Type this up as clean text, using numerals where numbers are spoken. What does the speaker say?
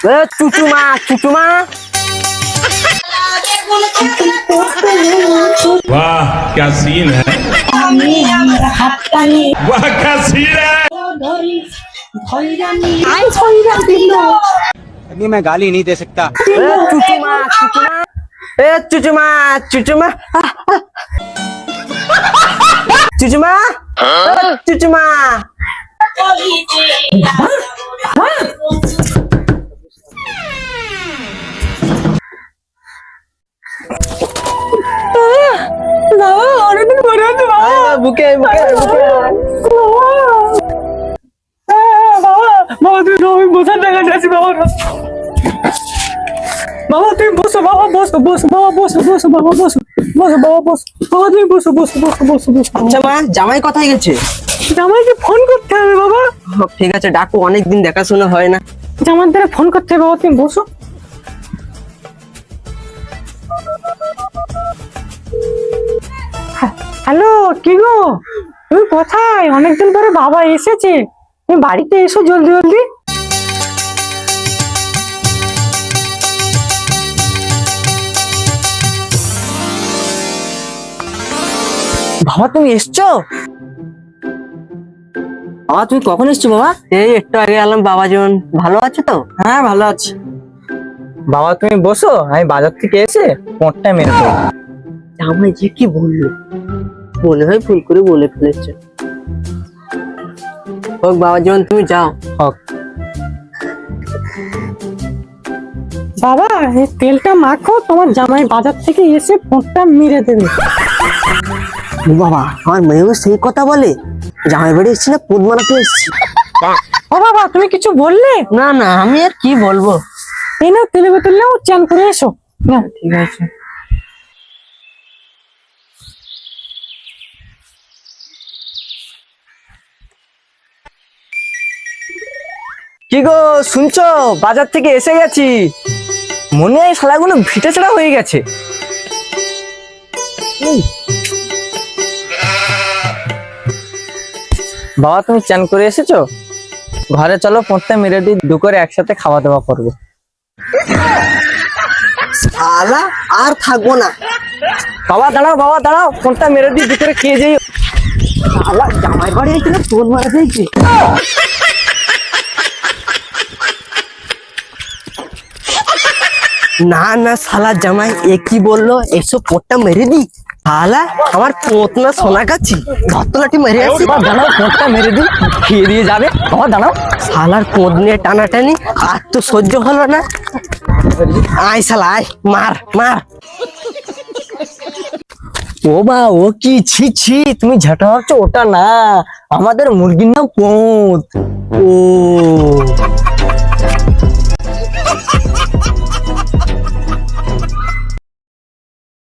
চুচুমা চুচুমা। वाह क्या सीन है, वाह क्या सीन है। अभी मैं गाली नहीं दे सकता। চুচুমা চুচুমা। চুচুমা চুচুমা চুচুমা চুচুমা। অনেকদিন পরে বুকে বুকে বুকে। বাবা তুই আমি বসার জায়গা আছি বাবা। বাবা তুমি বসো বাবা, বসো বসো বাবা, বসো বসো বাবা, বসো বসো বাবা, বসো বাবা, তুমি বসো বসো বসো বসো বসো। আচ্ছা মা, জামাই কোথায় গেছে? জামাইকে ফোন করতে হবে বাবা। ঠিক আছে, ডাকো, অনেকদিন দেখাশোনা হয় না। জামার দ্বারা ফোন করতে হবে বাবা, তুমি বসো। হ্যালো, কি গো তুমি কোথায়? অনেকদিন পরে বাবা এসেছে, তুমি বাড়িতে এসো জলদি জলদি। বাবা তুমি এসছো? বাবা তুমি কখন এসছো বাবা? এই একটু আগে এলাম বাবা। যেমন ভালো আছে তো? হ্যাঁ ভালো আছে। বাবা তুমি বসো, আমি বাজার থেকে এসে পোঁটটা মেরে দেবো। জামাই যে কি বললো, মনে হয় ভুল করে বলে ফেলেছে। হোক বাবা, যেমন তুমি যাও। হোক। বাবা এই তেলটা মাখো, তোমার জামাই বাজার থেকে এসে পোঁটটা মেরে দেবে। ও বাবা, আমার মেয়েও সেই কথা বলে? জামাই বাড়ি এসছি না পুত মানাতে এসছি? ও বাবা তুমি কিছু বললে? না না, আমি আর কি বলবো। এই নাও তেলে বোতল নাও, চান করে এসো। নাও। ঠিক আছে। কি গো শুনছো? বাজার থেকে এসে গেছি। মনে হয় শালাগুলো ভিটে ছাড়া হয়ে গেছে। বাবা তুমি চান করে এসেছো? ঘরে চলো, পোঁটটা মেরে দিই, দুপুরে একসাথে খাওয়া দাওয়া করবো। শালা আর থাকবো না। বাবা দাঁড়াও, বাবা দাঁড়াও, পোঁটটা মেরে দিই, দুপুরে খেয়ে যাই। শালা জামাই বাড়ি এসে না পুত মারা দিয়েছে। না না, শালা জামাই এ কি বললো? এইসব পোটটা মেরে দি। শালা আমার পোত না সোনা গাছি, ধরতলাটি মেরে আসি। দাঁড়াও, পোঁটটা মেরে দিই, খেয়ে দিয়ে যাবে। বাবা দাঁড়াও। শালার পোদ নিয়ে টানাটানি আর তো সহ্য হলো না। আয় শালা আয়, মার মার। ও বা, ও কি ছি ছি, তুমি ঝাঁটা ভাবছো, ওটা না, আমাদের মুরগির নাম পোঁত। ও